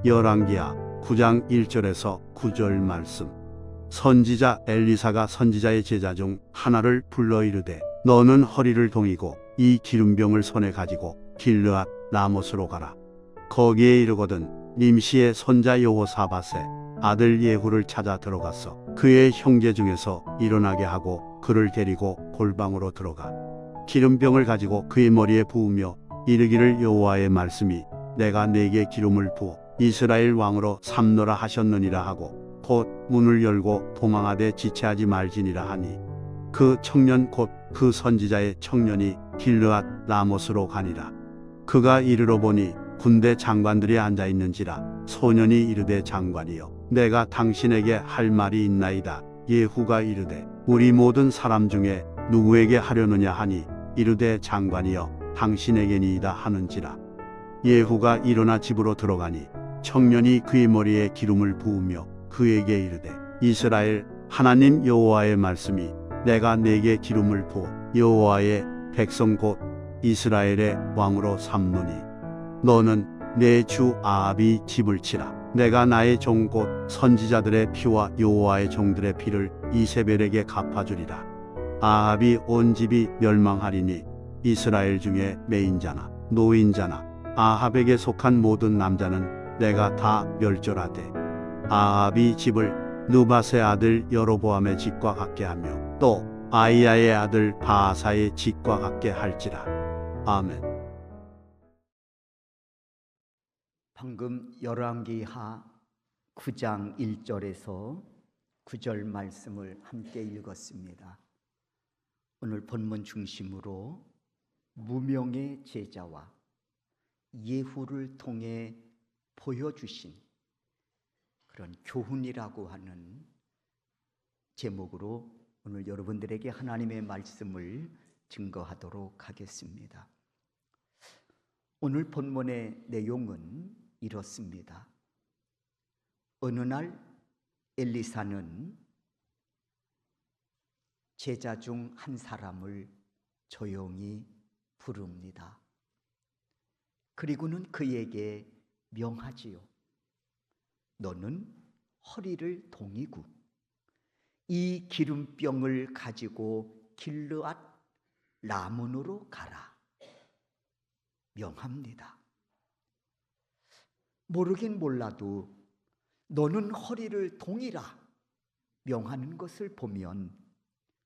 열왕기하 9장 1절에서 9절 말씀. 선지자 엘리사가 선지자의 제자 중 하나를 불러 이르되 너는 허리를 동이고 이 기름병을 손에 가지고 길르앗 라못으로 가라. 거기에 이르거든 님시의 손자 여호사밧의 아들 예후를 찾아 들어갔어. 그의 형제 중에서 일어나게 하고 그를 데리고 골방으로 들어가 기름병을 가지고 그의 머리에 부으며 이르기를 여호와의 말씀이 내가 네게 기름을 부어 이스라엘 왕으로 삼노라 하셨느니라 하고 곧 문을 열고 도망하되 지체하지 말지니라 하니 그 청년 곧 그 선지자의 청년이 길르앗 라못으로 가니라. 그가 이르러 보니 군대 장관들이 앉아 있는지라. 소년이 이르되 장관이여 내가 당신에게 할 말이 있나이다. 예후가 이르되 우리 모든 사람 중에 누구에게 하려느냐 하니 이르되 장관이여 당신에게니이다 하는지라. 예후가 일어나 집으로 들어가니 청년이 그의 머리에 기름을 부으며 그에게 이르되 이스라엘 하나님 여호와의 말씀이 내가 네게 기름을 부어 여호와의 백성 곧 이스라엘의 왕으로 삼노니 너는 내 주 아합이 집을 치라. 내가 나의 종 곧 선지자들의 피와 여호와의 종들의 피를 이세벨에게 갚아주리라. 아합이 온 집이 멸망하리니 이스라엘 중에 매인자나 노인자나 아합에게 속한 모든 남자는 내가 다 멸절하되 아합이 집을 느밧의 아들 여로보암의 집과 같게 하며 또 아이야의 아들 바아사의 집과 같게 할지라. 아멘. 방금 열왕기하 9장 1절에서 9절 말씀을 함께 읽었습니다. 오늘 본문 중심으로 무명의 제자와 예후를 통해 보여주신 그런 교훈이라고 하는 제목으로 오늘 여러분들에게 하나님의 말씀을 증거하도록 하겠습니다. 오늘 본문의 내용은 이렇습니다. 어느 날 엘리사는 제자 중 한 사람을 조용히 부릅니다. 그리고는 그에게 명하지요. 너는 허리를 동이고 이 기름병을 가지고 길르앗 라몬으로 가라. 명합니다. 모르긴 몰라도 너는 허리를 동이라 명하는 것을 보면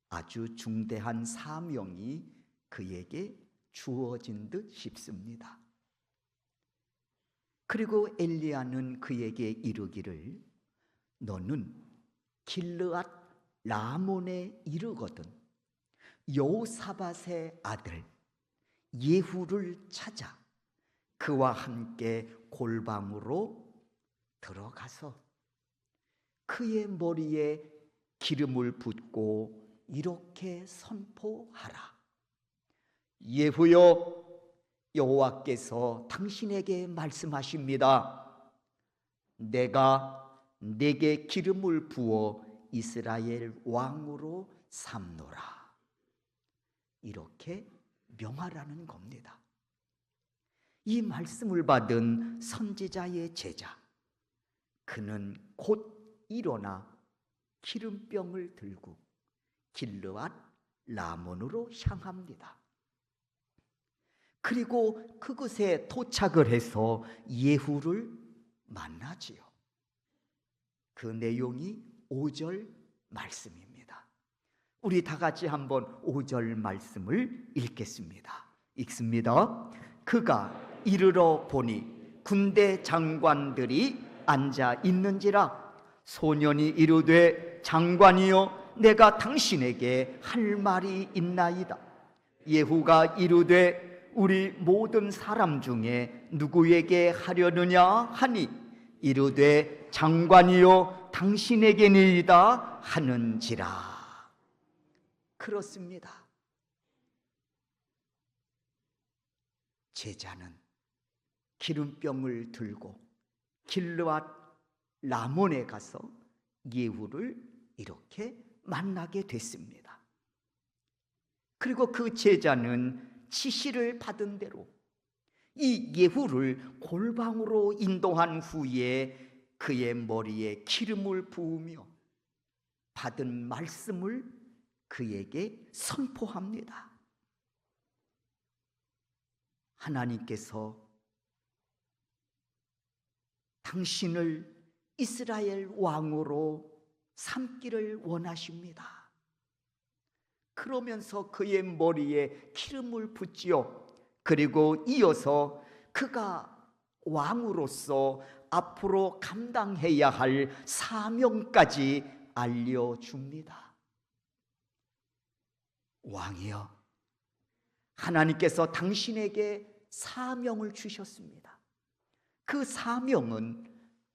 아주 중대한 사명이 그에게 주어진 듯 싶습니다. 그리고 엘리야는 그에게 이르기를 너는 길르앗 라몬에 이르거든 여호사밧의 아들 예후를 찾아 그와 함께 골방으로 들어가서 그의 머리에 기름을 붓고 이렇게 선포하라. 예후여 여호와께서 당신에게 말씀하십니다. 내가 네게 기름을 부어 이스라엘 왕으로 삼노라. 이렇게 명하라는 겁니다. 이 말씀을 받은 선지자의 제자, 그는 곧 일어나 기름병을 들고 길르앗 라몬으로 향합니다. 그리고 그곳에 도착을 해서 예후를 만나지요. 그 내용이 5절 말씀입니다. 우리 다 같이 한번 5절 말씀을 읽겠습니다. 읽습니다. 그가 이르러 보니 군대 장관들이 앉아 있는지라. 소년이 이르되 장관이여 내가 당신에게 할 말이 있나이다. 예후가 이르되 우리 모든 사람 중에 누구에게 하려느냐 하니 이르되 장관이요 당신에게니이다 하는지라. 그렇습니다. 제자는 기름병을 들고 길르앗 라몬에 가서 예후를 이렇게 만나게 됐습니다. 그리고 그 제자는 지시를 받은 대로 이 예후를 골방으로 인도한 후에 그의 머리에 기름을 부으며 받은 말씀을 그에게 선포합니다. 하나님께서 당신을 이스라엘 왕으로 삼기를 원하십니다. 그러면서 그의 머리에 기름을 붓지요. 그리고 이어서 그가 왕으로서 앞으로 감당해야 할 사명까지 알려줍니다. 왕이여, 하나님께서 당신에게 사명을 주셨습니다. 그 사명은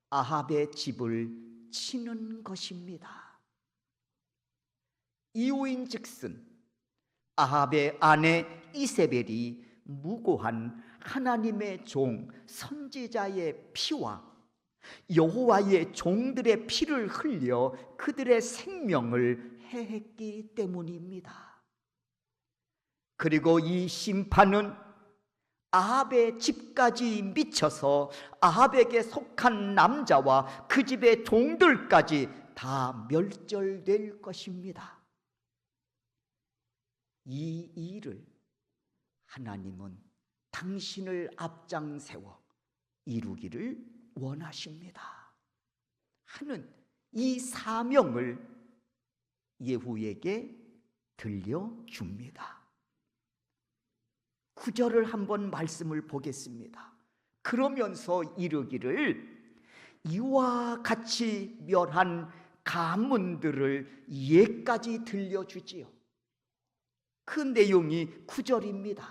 아합의 집을 치는 것입니다. 이유인즉슨 아합의 아내 이세벨이 무고한 하나님의 종 선지자의 피와 여호와의 종들의 피를 흘려 그들의 생명을 해했기 때문입니다. 그리고 이 심판은 아합의 집까지 미쳐서 아합에게 속한 남자와 그 집의 종들까지 다 멸절될 것입니다. 이 일을 하나님은 당신을 앞장 세워 이루기를 원하십니다 하는 이 사명을 예후에게 들려줍니다. 9절을 한번 말씀을 보겠습니다. 그러면서 이르기를 이와 같이 멸한 가문들을 예까지 들려주지요. 그 내용이 9절입니다.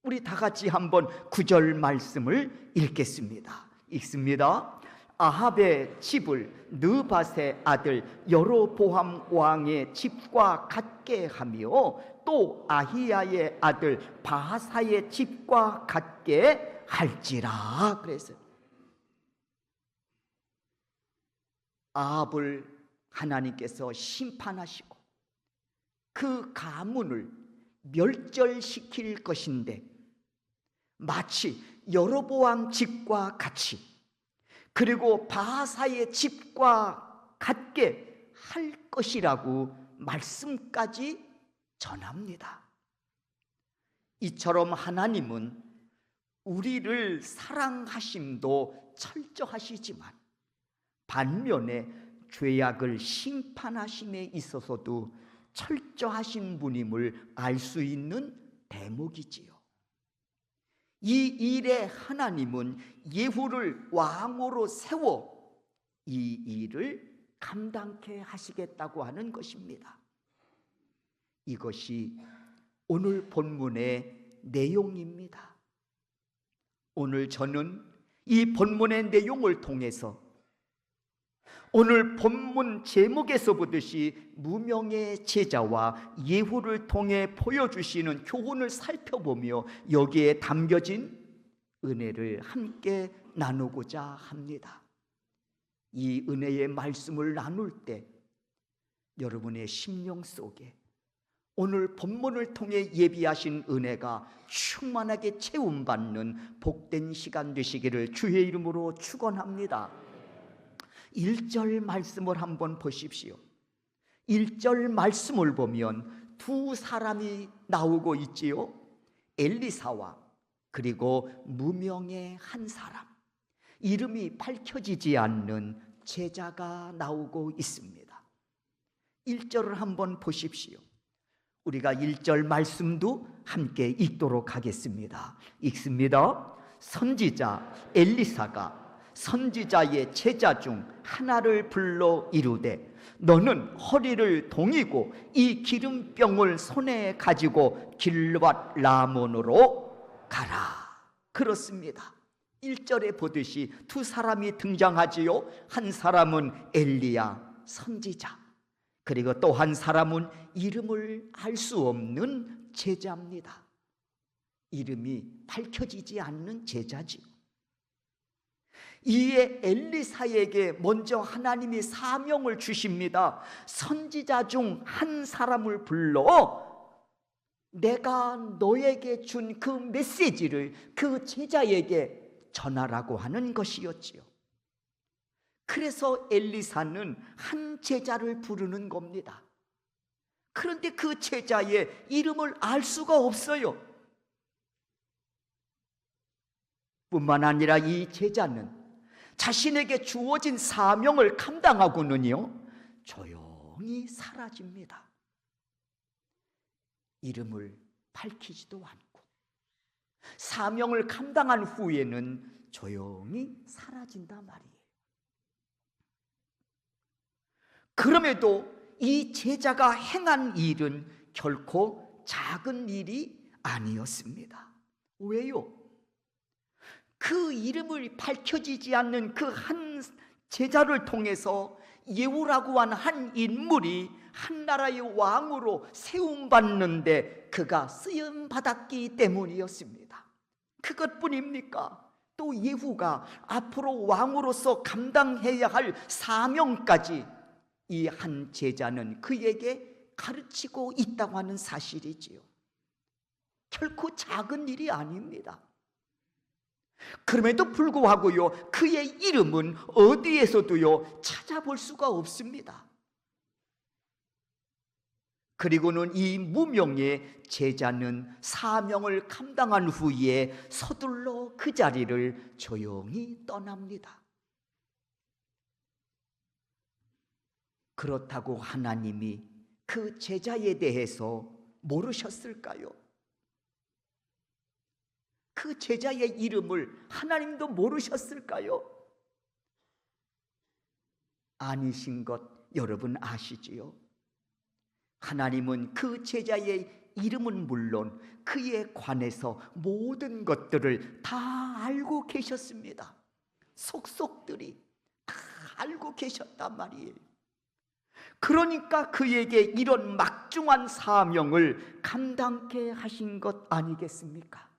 우리 다 같이 한번 9절 말씀을 읽겠습니다. 읽습니다. 아합의 집을 느밧의 아들 여로보암 왕의 집과 같게 하며 또 아히야의 아들 바하사의 집과 같게 할지라. 그래서 아합을 하나님께서 심판하시고 그 가문을 멸절시킬 것인데 마치 여로보암 집과 같이 그리고 바하사의 집과 같게 할 것이라고 말씀까지 전합니다. 이처럼 하나님은 우리를 사랑하심도 철저하시지만 반면에 죄악을 심판하심에 있어서도 철저하신 분임을 알 수 있는 대목이지요. 이 일에 하나님은 예후를 왕으로 세워 이 일을 감당케 하시겠다고 하는 것입니다. 이것이 오늘 본문의 내용입니다. 오늘 저는 이 본문의 내용을 통해서 오늘 본문 제목에서 보듯이 무명의 제자와 예후를 통해 보여주시는 교훈을 살펴보며 여기에 담겨진 은혜를 함께 나누고자 합니다. 이 은혜의 말씀을 나눌 때 여러분의 심령 속에 오늘 본문을 통해 예비하신 은혜가 충만하게 채움받는 복된 시간 되시기를 주의 이름으로 축원합니다. 1절 말씀을 한번 보십시오. 1절 말씀을 보면 두 사람이 나오고 있지요. 엘리사와 그리고 무명의 한 사람, 이름이 밝혀지지 않는 제자가 나오고 있습니다. 1절을 한번 보십시오. 우리가 1절 말씀도 함께 읽도록 하겠습니다. 읽습니다. 선지자 엘리사가 선지자의 제자 중 하나를 불러 이르되 너는 허리를 동이고 이 기름병을 손에 가지고 길르밧 라몬으로 가라. 그렇습니다. 1절에 보듯이 두 사람이 등장하지요. 한 사람은 엘리야 선지자, 그리고 또 한 사람은 이름을 알 수 없는 제자입니다. 이름이 밝혀지지 않는 제자지요. 이에 엘리사에게 먼저 하나님이 사명을 주십니다. 선지자 중 한 사람을 불러 내가 너에게 준 그 메시지를 그 제자에게 전하라고 하는 것이었지요. 그래서 엘리사는 한 제자를 부르는 겁니다. 그런데 그 제자의 이름을 알 수가 없어요. 뿐만 아니라 이 제자는 자신에게 주어진 사명을 감당하고는요, 조용히 사라집니다. 이름을 밝히지도 않고 사명을 감당한 후에는 조용히 사라진단 말이에요. 그럼에도 이 제자가 행한 일은 결코 작은 일이 아니었습니다. 왜요? 그 이름을 밝혀지지 않는 그 한 제자를 통해서 예후라고 하는 한 인물이 한 나라의 왕으로 세움받는데 그가 쓰임받았기 때문이었습니다. 그것뿐입니까? 또 예후가 앞으로 왕으로서 감당해야 할 사명까지 이 한 제자는 그에게 가르치고 있다고 하는 사실이지요. 결코 작은 일이 아닙니다. 그럼에도 불구하고요, 그의 이름은 어디에서도요 찾아볼 수가 없습니다. 그리고는 이 무명의 제자는 사명을 감당한 후에 서둘러 그 자리를 조용히 떠납니다. 그렇다고 하나님이 그 제자에 대해서 모르셨을까요? 그 제자의 이름을 하나님도 모르셨을까요? 아니신 것 여러분 아시지요? 하나님은 그 제자의 이름은 물론 그에 관해서 모든 것들을 다 알고 계셨습니다. 속속들이 다 알고 계셨단 말이에요. 그러니까 그에게 이런 막중한 사명을 감당케 하신 것 아니겠습니까?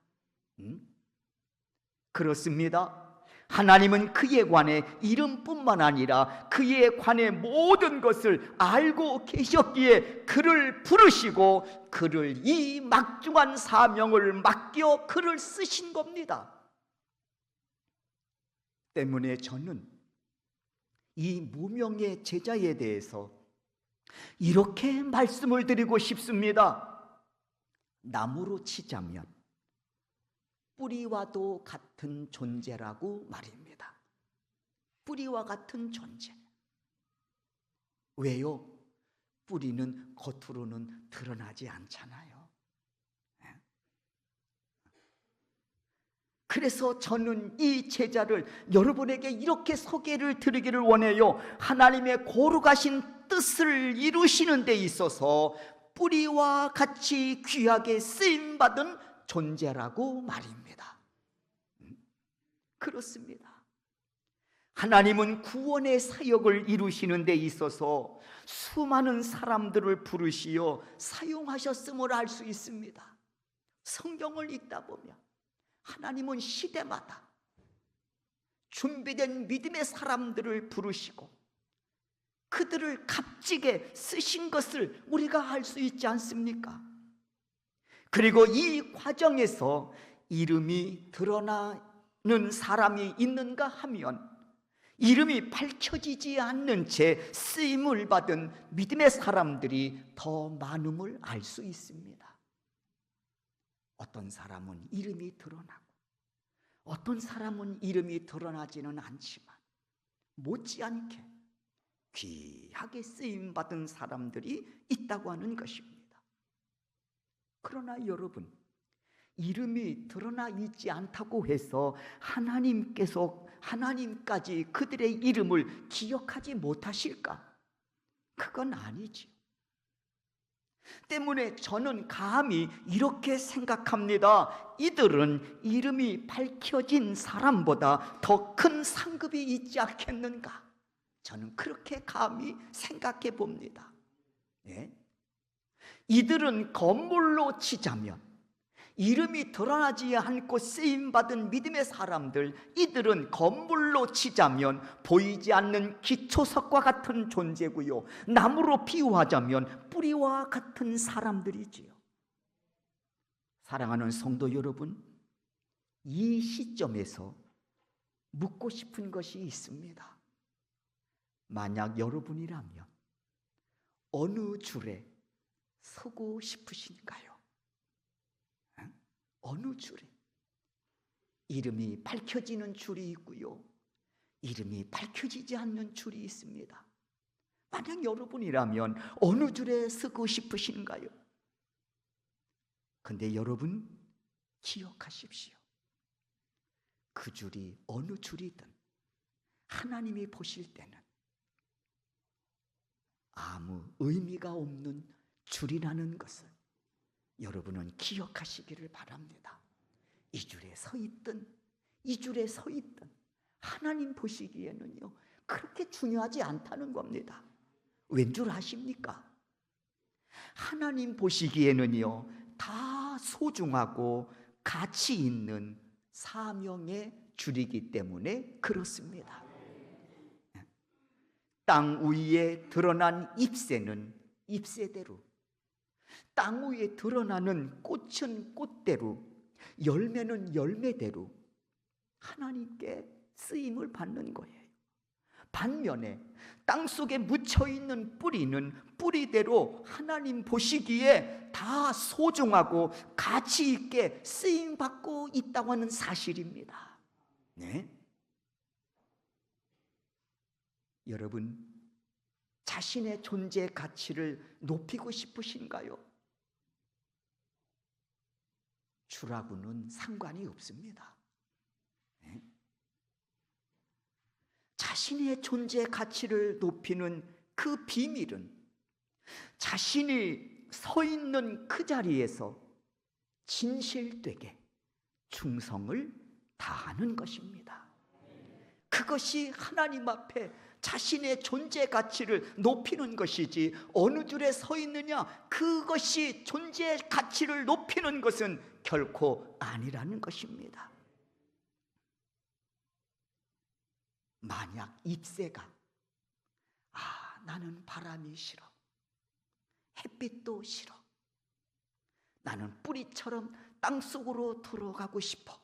그렇습니다. 하나님은 그에 관해 이름뿐만 아니라 그에 관해 모든 것을 알고 계셨기에 그를 부르시고 그를 이 막중한 사명을 맡겨 그를 쓰신 겁니다. 때문에 저는 이 무명의 제자에 대해서 이렇게 말씀을 드리고 싶습니다. 나무로 치자면 뿌리와도 같은 존재라고 말입니다. 뿌리와 같은 존재. 왜요? 뿌리는 겉으로는 드러나지 않잖아요. 그래서 저는 이 제자를 여러분에게 이렇게 소개를 드리기를 원해요. 하나님의 거룩하신 뜻을 이루시는 데 있어서 뿌리와 같이 귀하게 쓰임받은 존재라고 말입니다. 그렇습니다. 하나님은 구원의 사역을 이루시는 데 있어서 수많은 사람들을 부르시어 사용하셨음을 알 수 있습니다. 성경을 읽다 보면 하나님은 시대마다 준비된 믿음의 사람들을 부르시고 그들을 값지게 쓰신 것을 우리가 알 수 있지 않습니까? 그리고 이 과정에서 이름이 드러나는 사람이 있는가 하면 이름이 밝혀지지 않는 채 쓰임을 받은 믿음의 사람들이 더 많음을 알 수 있습니다. 어떤 사람은 이름이 드러나고 어떤 사람은 이름이 드러나지는 않지만 못지않게 귀하게 쓰임받은 사람들이 있다고 하는 것입니다. 그러나 여러분, 이름이 드러나 있지 않다고 해서 하나님까지 그들의 이름을 기억하지 못하실까? 그건 아니지. 때문에 저는 감히 이렇게 생각합니다. 이들은 이름이 밝혀진 사람보다 더 큰 상급이 있지 않겠는가? 저는 그렇게 감히 생각해 봅니다. 예? 이들은 건물로 치자면 이름이 드러나지 않고 쓰임받은 믿음의 사람들, 이들은 건물로 치자면 보이지 않는 기초석과 같은 존재고요, 나무로 비유하자면 뿌리와 같은 사람들이지요. 사랑하는 성도 여러분, 이 시점에서 묻고 싶은 것이 있습니다. 만약 여러분이라면 어느 줄에 서고 싶으신가요? 어느 줄에? 이름이 밝혀지는 줄이 있고요, 이름이 밝혀지지 않는 줄이 있습니다. 만약 여러분이라면 어느 줄에 서고 싶으신가요? 근데 여러분 기억하십시오. 그 줄이 어느 줄이든 하나님이 보실 때는 아무 의미가 없는 줄이라는 것을 여러분은 기억하시기를 바랍니다. 이 줄에 서 있든 이 줄에 서 있든 하나님 보시기에는요, 그렇게 중요하지 않다는 겁니다. 왠 줄 아십니까? 하나님 보시기에는요, 다 소중하고 가치 있는 사명의 줄이기 때문에 그렇습니다. 땅 위에 드러난 잎새는 잎새대로, 땅 위에 드러나는 꽃은 꽃대로, 열매는 열매대로 하나님께 쓰임을 받는 거예요. 반면에 땅속에 묻혀있는 뿌리는 뿌리대로 하나님 보시기에 다 소중하고 가치 있게 쓰임받고 있다고 하는 사실입니다. 네? 여러분, 자신의 존재 가치를 높이고 싶으신가요? 줄하고는 상관이 없습니다. 네? 자신의 존재 가치를 높이는 그 비밀은 자신이 서 있는 그 자리에서 진실되게 충성을 다하는 것입니다. 그것이 하나님 앞에 자신의 존재 가치를 높이는 것이지, 어느 줄에 서 있느냐 그것이 존재 가치를 높이는 것은 결코 아니라는 것입니다. 만약 잎새가 나는 바람이 싫어, 햇빛도 싫어, 나는 뿌리처럼 땅속으로 들어가고 싶어,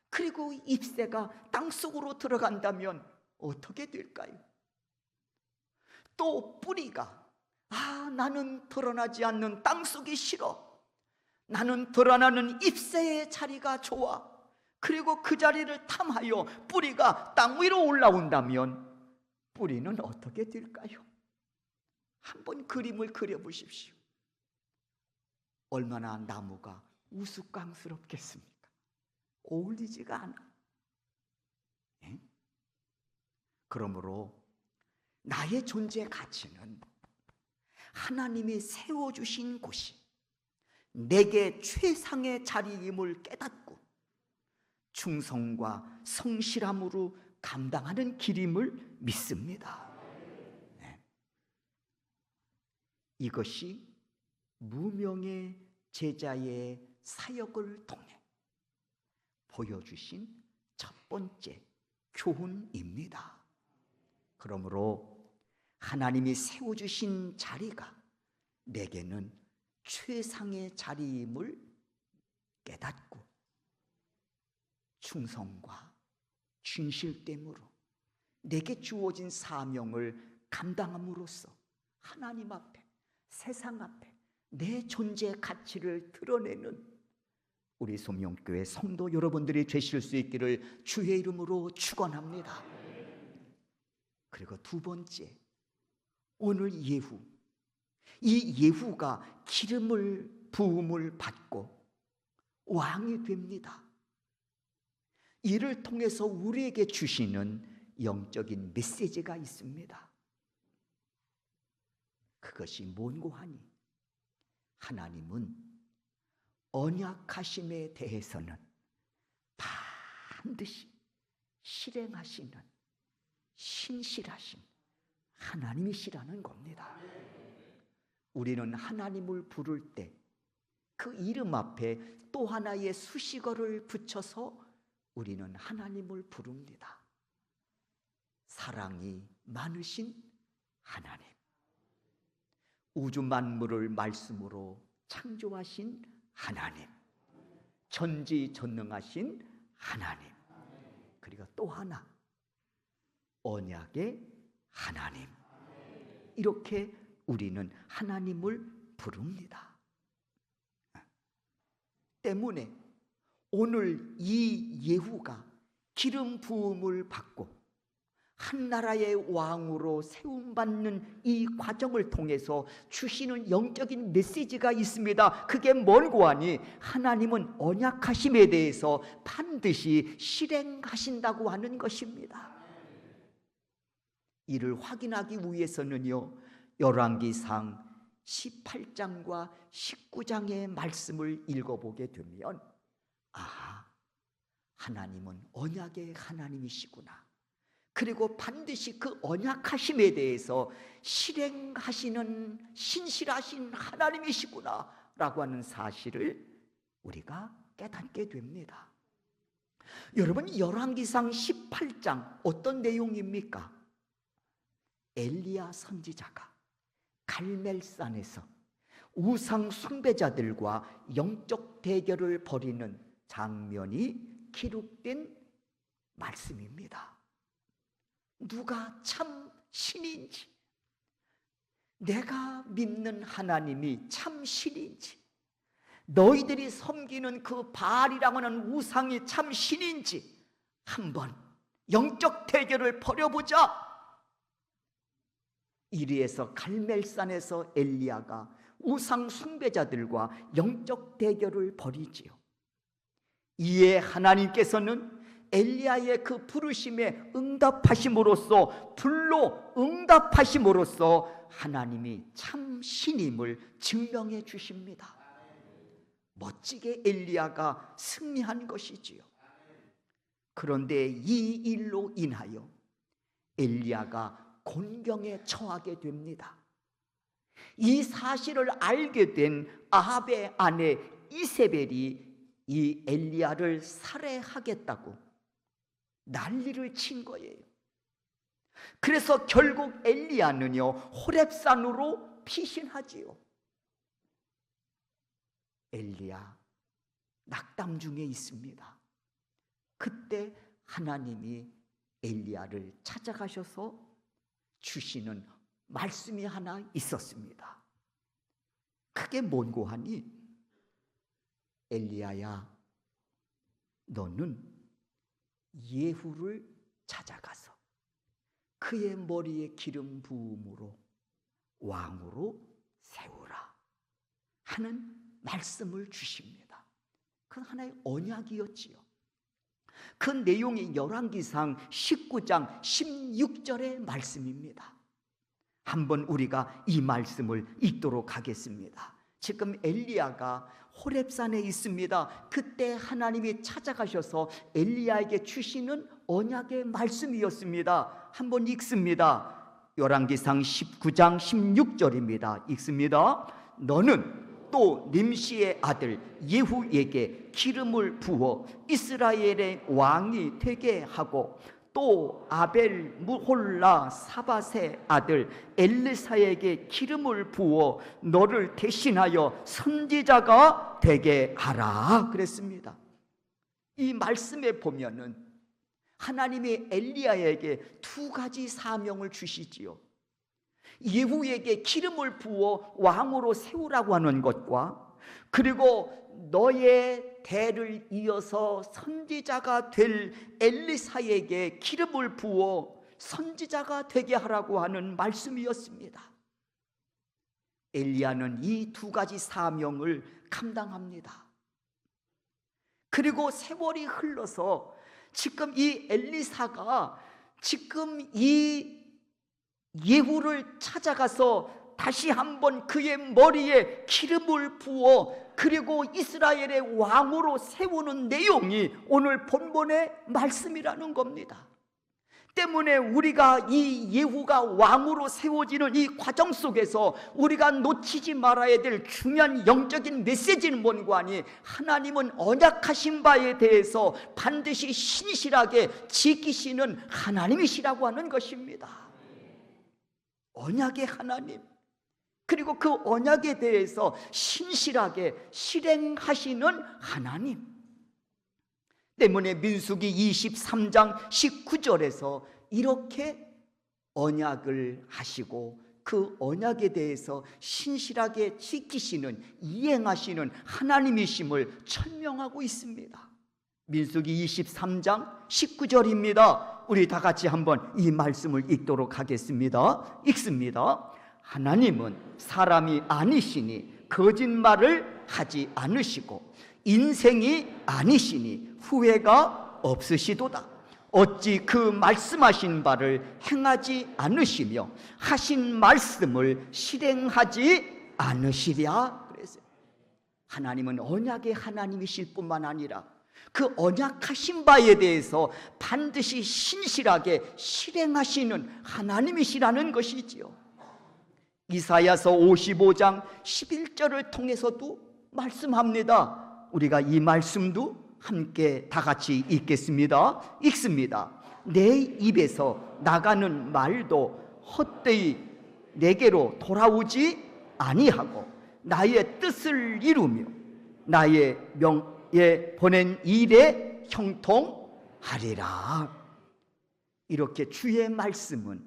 그리고 잎새가 땅속으로 들어간다면 어떻게 될까요? 또 뿌리가 나는 드러나지 않는 땅속이 싫어, 나는 드러나는 잎새의 자리가 좋아, 그리고 그 자리를 탐하여 뿌리가 땅 위로 올라온다면 뿌리는 어떻게 될까요? 한번 그림을 그려보십시오. 얼마나 나무가 우스꽝스럽겠습니까? 어울리지가 않아. 예? 그러므로 나의 존재 가치는 하나님이 세워주신 곳이 내게 최상의 자리임을 깨닫고 충성과 성실함으로 감당하는 길임을 믿습니다. 네. 이것이 무명의 제자의 사역을 통해 보여주신 첫 번째 교훈입니다. 그러므로 하나님이 세워주신 자리가 내게는 최상의 자리임을 깨닫고 충성과 진실됨으로 내게 주어진 사명을 감당함으로써 하나님 앞에, 세상 앞에 내 존재 가치를 드러내는 우리 소명교회 성도 여러분들이 되실 수 있기를 주의 이름으로 축원합니다. 그리고 두 번째, 오늘 예후, 이 예후가 기름을 부음을 받고 왕이 됩니다. 이를 통해서 우리에게 주시는 영적인 메시지가 있습니다. 그것이 뭔고 하니, 하나님은 언약하심에 대해서는 반드시 실행하시는 신실하신 하나님이시라는 겁니다. 우리는 하나님을 부를 때 그 이름 앞에 또 하나의 수식어를 붙여서 우리는 하나님을 부릅니다. 사랑이 많으신 하나님, 우주 만물을 말씀으로 창조하신 하나님, 전지전능하신 하나님. 그리고 또 하나, 언약의 하나님. 이렇게 우리는 하나님을 부릅니다. 때문에 오늘 이 예후가 기름 부음을 받고 한 나라의 왕으로 세움받는 이 과정을 통해서 주시는 영적인 메시지가 있습니다. 그게 뭔고 하니, 하나님은 언약하심에 대해서 반드시 실행하신다고 하는 것입니다. 이를 확인하기 위해서는요, 열왕기상 18장과 19장의 말씀을 읽어보게 되면, 아, 하나님은 언약의 하나님이시구나. 그리고 반드시 그 언약하심에 대해서 실행하시는 신실하신 하나님이시구나 라고 하는 사실을 우리가 깨닫게 됩니다. 여러분, 열왕기상 18장 어떤 내용입니까? 엘리야 선지자가 갈멜산에서 우상 숭배자들과 영적 대결을 벌이는 장면이 기록된 말씀입니다. 누가 참 신인지, 내가 믿는 하나님이 참 신인지, 너희들이 섬기는 그 바알이라고 하는 우상이 참 신인지 한번 영적 대결을 벌여보자. 이리에서 갈멜산에서 엘리야가 우상 숭배자들과 영적 대결을 벌이지요. 이에 하나님께서는 엘리야의 그 부르심에 응답하심으로써, 불로 응답하심으로써 하나님이 참 신임을 증명해 주십니다. 멋지게 엘리야가 승리한 것이지요. 그런데 이 일로 인하여 엘리야가 곤경에 처하게 됩니다. 이 사실을 알게 된 아합의 아내 이세벨이 이 엘리야를 살해하겠다고 난리를 친 거예요. 그래서 결국 엘리야는요, 호렙산으로 피신하지요. 엘리야 낙담 중에 있습니다. 그때 하나님이 엘리야를 찾아가셔서 주시는 말씀이 하나 있었습니다. 그게 뭔고 하니, 엘리야야, 너는 예후를 찾아가서 그의 머리에 기름 부음으로 왕으로 세우라 하는 말씀을 주십니다. 그건 하나의 언약이었지요. 그 내용이 열왕기상 19장 16절의 말씀입니다. 한번 우리가 이 말씀을 읽도록 하겠습니다. 지금 엘리야가 호렙산에 있습니다. 그때 하나님이 찾아가셔서 엘리야에게 주시는 언약의 말씀이었습니다. 한번 읽습니다. 열왕기상 19장 16절입니다. 읽습니다. 너는 또 nim시의 아들 예후에게 기름을 부어 이스라엘의 왕이 되게 하고, 또 아벨 무홀라 사밧의 아들 엘리사에게 기름을 부어 너를 대신하여 선지자가 되게 하라 그랬습니다. 이 말씀에 보면은 하나님이 엘리야에게 두 가지 사명을 주시지요. 예후에게 기름을 부어 왕으로 세우라고 하는 것과, 그리고 너의 대를 이어서 선지자가 될 엘리사에게 기름을 부어 선지자가 되게 하라고 하는 말씀이었습니다. 엘리야는 이 두 가지 사명을 감당합니다. 그리고 세월이 흘러서 지금 이 엘리사가 지금 이 예후를 찾아가서 다시 한번 그의 머리에 기름을 부어 그리고 이스라엘의 왕으로 세우는 내용이 오늘 본문의 말씀이라는 겁니다. 때문에 우리가 이 예후가 왕으로 세워지는 이 과정 속에서 우리가 놓치지 말아야 될 중요한 영적인 메시지는 뭔가 하니, 하나님은 언약하신 바에 대해서 반드시 신실하게 지키시는 하나님이시라고 하는 것입니다. 언약의 하나님, 그리고 그 언약에 대해서 신실하게 실행하시는 하나님, 때문에 민수기 23장 19절에서 이렇게 언약을 하시고 그 언약에 대해서 신실하게 지키시는, 이행하시는 하나님이심을 설명하고 있습니다. 민수기 23장 19절입니다. 우리 다 같이 한번 이 말씀을 읽도록 하겠습니다. 읽습니다. 하나님은 사람이 아니시니 거짓말을 하지 않으시고 인생이 아니시니 후회가 없으시도다. 어찌 그 말씀하신 바를 행하지 않으시며 하신 말씀을 실행하지 않으시랴 그랬어요. 하나님은 언약의 하나님이실 뿐만 아니라 그 언약하신 바에 대해서 반드시 신실하게 실행하시는 하나님이시라는 것이지요. 이사야서 55장 11절을 통해서도 말씀합니다. 우리가 이 말씀도 함께 다 같이 읽겠습니다. 읽습니다. 내 입에서 나가는 말도 헛되이 내게로 돌아오지 아니하고 나의 뜻을 이루며 나의 명에 보낸 일에 형통하리라. 이렇게 주의 말씀은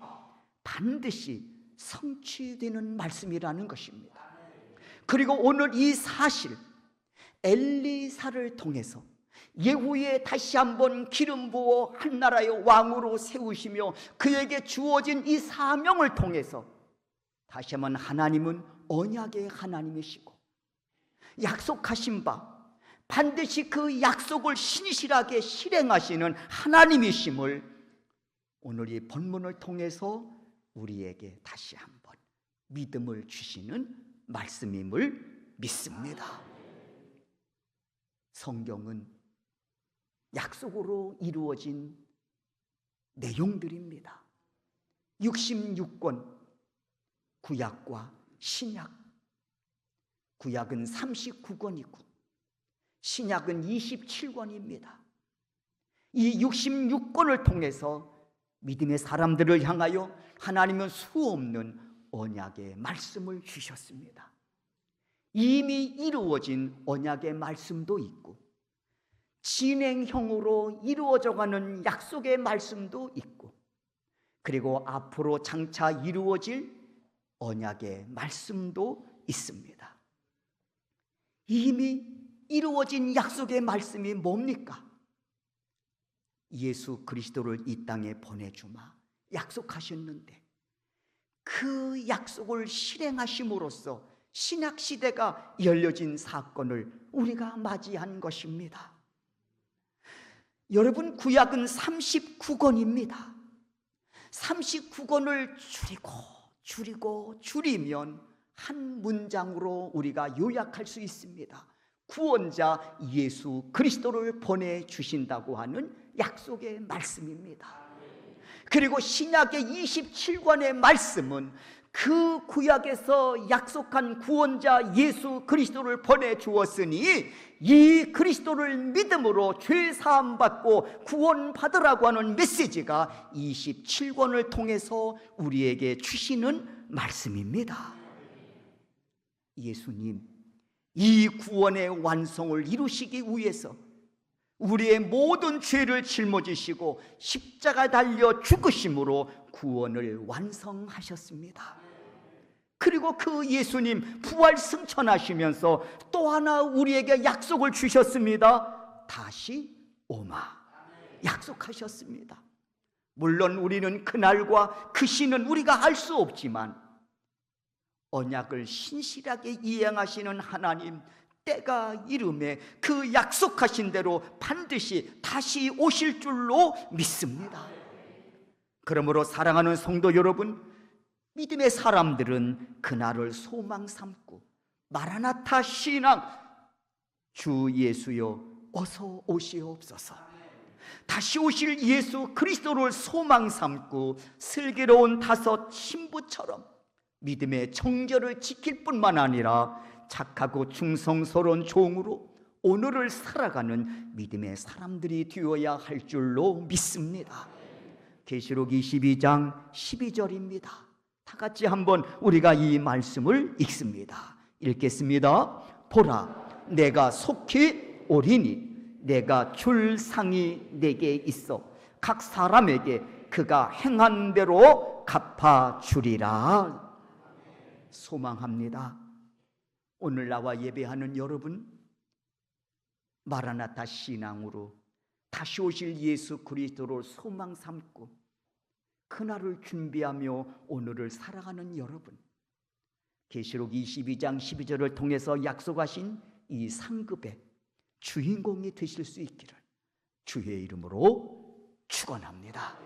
반드시 성취되는 말씀이라는 것입니다. 그리고 오늘 이 사실, 엘리사를 통해서 예후에 다시 한번 기름 부어 한 나라의 왕으로 세우시며 그에게 주어진 이 사명을 통해서 다시 한번 하나님은 언약의 하나님이시고 약속하신 바 반드시 그 약속을 신실하게 실행하시는 하나님이심을 오늘 이 본문을 통해서 우리에게 다시 한번 믿음을 주시는 말씀임을 믿습니다. 성경은 약속으로 이루어진 내용들입니다. 66권, 구약과 신약. 구약은 39권이고 신약은 27권입니다. 이 66권을 통해서 믿음의 사람들을 향하여 하나님은 수없는 언약의 말씀을 주셨습니다. 이미 이루어진 언약의 말씀도 있고 진행형으로 이루어져가는 약속의 말씀도 있고 그리고 앞으로 장차 이루어질 언약의 말씀도 있습니다. 이미 이루어진 약속의 말씀이 뭡니까? 예수 그리스도를 이 땅에 보내주마 약속하셨는데 그 약속을 실행하심으로써 신약시대가 열려진 사건을 우리가 맞이한 것입니다. 여러분, 구약은 39권입니다. 39권을 줄이면 한 문장으로 우리가 요약할 수 있습니다. 구원자 예수 그리스도를 보내주신다고 하는 약속의 말씀입니다. 그리고 신약의 27권의 말씀은 그 구약에서 약속한 구원자 예수 그리스도를 보내주었으니 이 그리스도를 믿음으로 죄 사함 받고 구원받으라고 하는 메시지가 27권을 통해서 우리에게 주시는 말씀입니다. 예수님, 이 구원의 완성을 이루시기 위해서 우리의 모든 죄를 짊어지시고 십자가 달려 죽으심으로 구원을 완성하셨습니다. 그리고 그 예수님 부활 승천하시면서 또 하나 우리에게 약속을 주셨습니다. 다시 오마 약속하셨습니다. 물론 우리는 그날과 그 시는 우리가 알 수 없지만 언약을 신실하게 이행하시는 하나님, 때가 이름에 그 약속하신 대로 반드시 다시 오실 줄로 믿습니다. 그러므로 사랑하는 성도 여러분, 믿음의 사람들은 그날을 소망 삼고 마라나타 신앙, 주 예수여 어서 오시옵소서, 다시 오실 예수 그리스도를 소망 삼고 슬기로운 다섯 신부처럼 믿음의 정절을 지킬 뿐만 아니라 착하고 충성스러운 종으로 오늘을 살아가는 믿음의 사람들이 되어야 할 줄로 믿습니다. 계시록 22장 12절입니다. 다 같이 한번 우리가 이 말씀을 읽습니다. 읽겠습니다. 보라, 내가 속히 오리니 내가 줄 상이 내게 있어 각 사람에게 그가 행한 대로 갚아주리라. 소망합니다. 오늘 나와 예배하는 여러분, 마라나타 신앙으로 다시 오실 예수 그리스도를 소망 삼고 그날을 준비하며 오늘을 살아가는 여러분, 계시록 22장 12절을 통해서 약속하신 이 상급의 주인공이 되실 수 있기를 주의 이름으로 축원합니다.